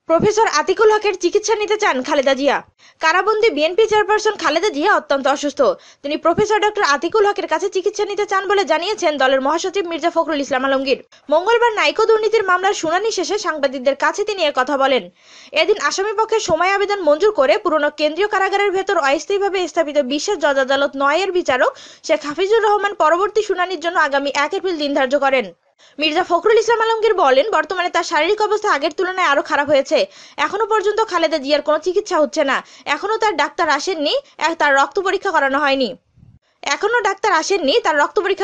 Professor Atikul হকের চিকিৎসা নিতে চান খালেদা জিয়া। কারাবন্দী বিএনপি চেয়ারপারসন খালেদা জিয়া অত্যন্ত অসুস্থ। তিনি প্রফেসর ডক্টর আতিকুল হকের কাছে চিকিৎসা নিতে চান বলে জানিয়েছেন দলের মহাসচিব মির্জা ফখরুল ইসলাম আলমগীর। মঙ্গলবার নাইকো দুর্নীতির মামলার শুনানি শেষে সাংবাদিকদের কাছে তিনি কথা বলেন। এদিন আসামিপক্ষের সময় আবেদন মঞ্জুর করে পুরনো কেন্দ্রীয় কারাগারের ভেতর অস্থায়ীভাবে স্থাপিত বিশেষ জজ আদালত ৯ এর বিচারক শেখ হাফিজুর রহমান পরবর্তী শুনানির জন্য আগামী ১ এপ্রিল দিন ধার্য করেন। মির্জা ফখরুল ইসলাম আলমগীর বলেন, বর্তমানে তার শারীরিক অবস্থা আগের তুলনায় আরো খারাপ হয়েছে। এখনো পর্যন্ত খালেদা জিয়ার কোনো চিকিৎসা হচ্ছে না। এখনো তার ডাক্তার আসেননি, তার রক্ত পরীক্ষা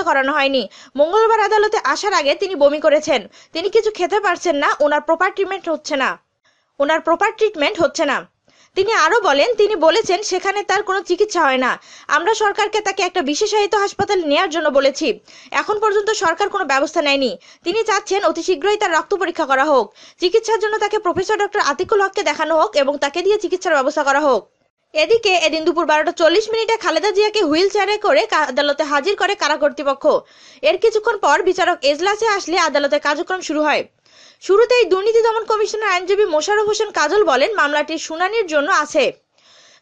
করানো হয়নি। মঙ্গলবার আদালতে আসার আগে তিনি বমি করেছেন। তিনি কিছু খেতে পারছেন না। ওনার প্রপার ট্রিটমেন্ট হচ্ছে না। তিনি আরো বলেন, তিনি বলেছেন সেখানে তার কোনো চিকিৎসা হয় না। আমরা সরকারকে তাকে একটা বিশেষায়িত হাসপাতালে নেওয়ার জন্য বলেছি। এখন পর্যন্ত সরকার কোনো ব্যবস্থা নেয়নি। তিনি চাচ্ছেন অতি শীঘ্রই তার রক্ত পরীক্ষা করা হোক। চিকিৎসার জন্য তাকে প্রফেসর ডক্টর আতিকুল হককে দেখানো হোক এবং তাকে দিয়ে চিকিৎসার ব্যবস্থা করা হোক। এদিকে এদিন দুপুর 12:40 খালেদা জিয়াকে হুইল চেয়ারে করে আদালতে হাজির করে কারা কর্তৃপক্ষ। এর কিছুক্ষণ পর বিচারক এজলাসে আসলে আদালতের কার্যক্রম শুরু হয়। শুরুতেই দুর্নীতি দমন কমিশনের আইনজীবী মোশাররফ হোসেন কাজল বলেন, মামলাটির শুনানির জন্য আছে।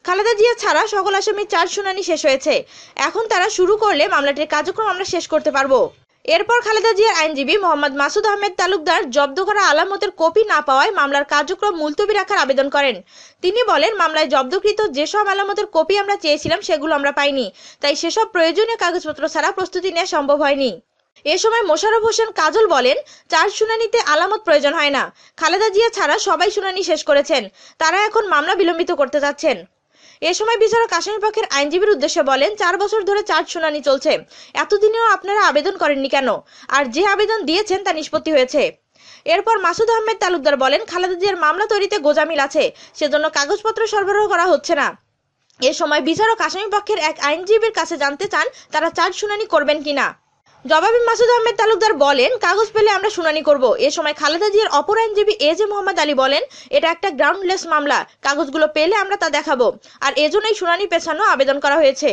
খালেদা জিয়া ছাড়া সকল আসামির 4 শুনানি শেষ হয়েছে। এখন তারা শুরু করলে মামলাটির কার্যক্রম আমরা শেষ করতে পারবো। এরপর খালেদা জিয়ার আইনজীবী মোহাম্মদ মাসুদ আহমেদ তালুকদার জব্দ করা আলামতের কপি না পাওয়ায় মামলার কার্যক্রম মুলতবি রাখার আবেদন করেন। তিনি বলেন, মামলায় জব্দকৃত যেসব আলামতের কপি আমরা চেয়েছিলাম সেগুলো আমরা পাইনি, তাই সেসব প্রয়োজনীয় কাগজপত্র ছাড়া প্রস্তুতি নেওয়া সম্ভব হয়নি। এ সময় মোশাররফ হোসেন কাজল বলেন, 4 শুনানিতে আলামত প্রয়োজন হয় না। খালেদা জিয়া ছাড়া সবাই শুনানি শেষ করেছেন। তারা এখন মামলা বিলম্বিত করতে চাচ্ছেন। এ সময় বিচারক আসামিপক্ষের আইনজীবীর উদ্দেশ্যে বলেন, 4 বছর ধরে 4 শুনানি চলছে। এতদিনেও আপনারা আবেদন করেননি কেন? আর যে আবেদন দিয়েছেন তা নিষ্পত্তি হয়েছে। এরপর মাসুদ আহমেদ তালুকদার বলেন, খালেদা জিয়ার মামলা তৈরিতে গোজামিল আছে, সেজন্য কাগজপত্র সরবরাহ করা হচ্ছে না। এ সময় বিচারক আসামিপক্ষের এক আইনজীবীর কাছে জানতে চান তারা 4 শুনানি করবেন কিনা। জবাবে মাসুদ আহমেদ তালুকদার বলেন, কাগজ পেলে আমরা শুনানি করব। এ সময় খালেদা জিয়ার অপর আইনজীবী এজে মোহাম্মদ আলী বলেন, এটা একটা গ্রাউন্ডলেস মামলা, কাগজগুলো পেলে আমরা তা দেখাবো, আর এজন্যই শুনানি পেছানো আবেদন করা হয়েছে।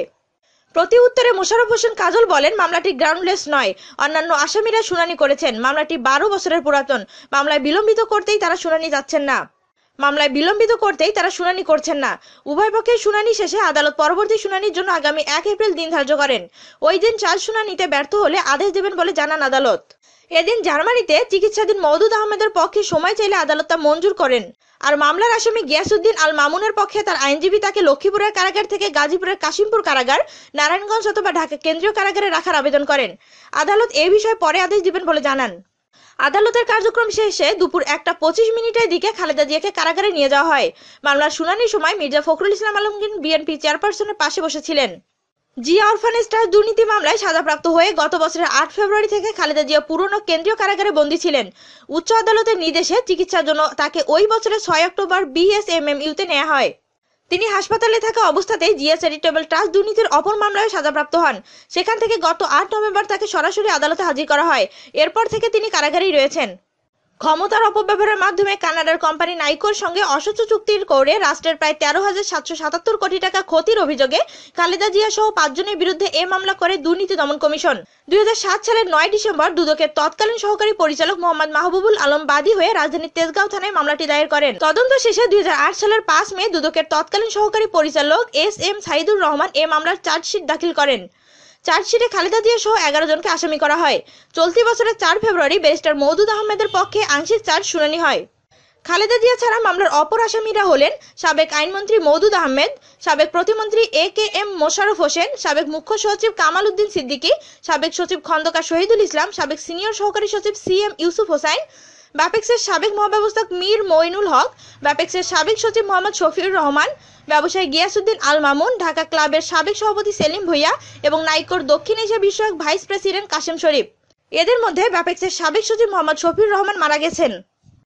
প্রতি উত্তরে মোশাররফ হোসেন কাজল বলেন, মামলাটি গ্রাউন্ডলেস নয়। অন্যান্য আসামিরা শুনানি করেছেন। মামলাটি 12 বছরের পুরাতন। মামলায় বিলম্বিত করতেই তারা শুনানি করছেন না। উভয় পক্ষের শুনানি শেষে আদালত পরবর্তী শুনানির জন্য আগামী 1 এপ্রিল দিন ধার্য করেন। ওই দিন 4 শুনানিতে ব্যর্থ হলে আদেশ দেবেন বলে জানান আদালত। এদিন জার্মানিতে চিকিৎসাধীন মওদুদ আহমেদের পক্ষে সময় চাইলে আদালত তা মঞ্জুর করেন। আর মামলার আসামি গিয়াসউদ্দিন আল মামুনের পক্ষে তার আইনজীবী তাকে লক্ষ্মীপুরের কারাগার থেকে গাজীপুরের কাশিমপুর কারাগার, নারায়ণগঞ্জ অথবা ঢাকা কেন্দ্রীয় কারাগারে রাখার আবেদন করেন। আদালত এ বিষয়ে পরে আদেশ দিবেন বলে জানান। আদালতের কার্যক্রম শেষে দুপুর 1:25 দিকে খালেদা জিয়াকে কারাগারে নিয়ে যাওয়া হয়। মামলার শুনানির সময় মির্জা ফখরুল ইসলাম আলমগীর বিএনপি চেয়ারপারসনের পাশে বসেছিলেন। জিয়া অরফানেজ ট্রাস্ট দুর্নীতি মামলায় সাজাপ্রাপ্ত হয়ে গত বছরের 8 ফেব্রুয়ারি থেকে খালেদা জিয়া পুরনো কেন্দ্রীয় কারাগারে বন্দী ছিলেন। উচ্চ আদালতের নির্দেশে চিকিৎসার জন্য তাকে ওই বছরের 6 অক্টোবর বিএসএমএমইউতে নেওয়া হয়। তিনি হাসপাতালে থাকা অবস্থাতেই জিয়া চ্যারিটেবল ট্রাস্ট দুর্নীতির অপর মামলায় সাজাপ্রাপ্ত হন। সেখান থেকে গত 8 নভেম্বর তাকে সরাসরি আদালতে হাজির করা হয়। এরপর থেকে তিনি কারাগারেই রয়েছেন। ক্ষমতার অপব্যবহারের মাধ্যমে কানাডার কোম্পানি নাইকোর সঙ্গে অসচ্ছ চুক্তি করে রাষ্ট্রের প্রায় 13,777 কোটি টাকা ক্ষতির অভিযোগে খালেদা জিয়া সহ 5 জনের বিরুদ্ধে এ মামলা করে দুর্নীতি দমন কমিশন। 2007 সালের 9 ডিসেম্বর দুদকের তৎকালীন সহকারী পরিচালক মোহাম্মদ মাহবুবুল আলম বাদী হয়ে রাজধানীর তেজগাঁও থানায় মামলাটি দায়ের করেন। তদন্ত শেষে 2008 সালের 5 মে দুদকের তৎকালীন সহকারী পরিচালক SM সাইদুর রহমান এ মামলার চার্জশিট দাখিল করেন। চার্জশিটে খালেদা জিয়া সহ 11 জনকে আসামি করা হয়। চলতি বছরের 4 ফেব্রুয়ারি ব্যারিস্টার মওদুদ আহমেদের পক্ষে আংশিক চার্জ শুনানি হয়। খালেদা জিয়া ছাড়া মামলার অপর আসামিরা হলেন সাবেক আইনমন্ত্রী মওদুদ আহমেদ, সাবেক প্রতিমন্ত্রী AKM মোশাররফ হোসেন, সাবেক মুখ্য সচিব কামাল উদ্দিন সিদ্দিকী, সাবেক সচিব খন্দকার শহীদুল ইসলাম, সাবেক সিনিয়র সহকারী সচিব CM ইউসুফ হোসাইন, ব্যাপেক্সের সাবেক মহাব্যবস্থাপক মীর মঈনুল হক, ব্যাপেক্সের সাবেক সচিব মোহাম্মদ শফিউর রহমান, ব্যবসায়ী গিয়াসউদ্দিন আল মামুন, ঢাকা ক্লাবের সাবেক সভাপতি সেলিম ভুইয়া এবং নাইকোর দক্ষিণ এশিয়া বিষয়ক ভাইস প্রেসিডেন্ট কাশেম শরীফ। এদের মধ্যে ব্যাপেক্সের সাবেক সচিব মোহাম্মদ শফিউর রহমান মারা গেছেন।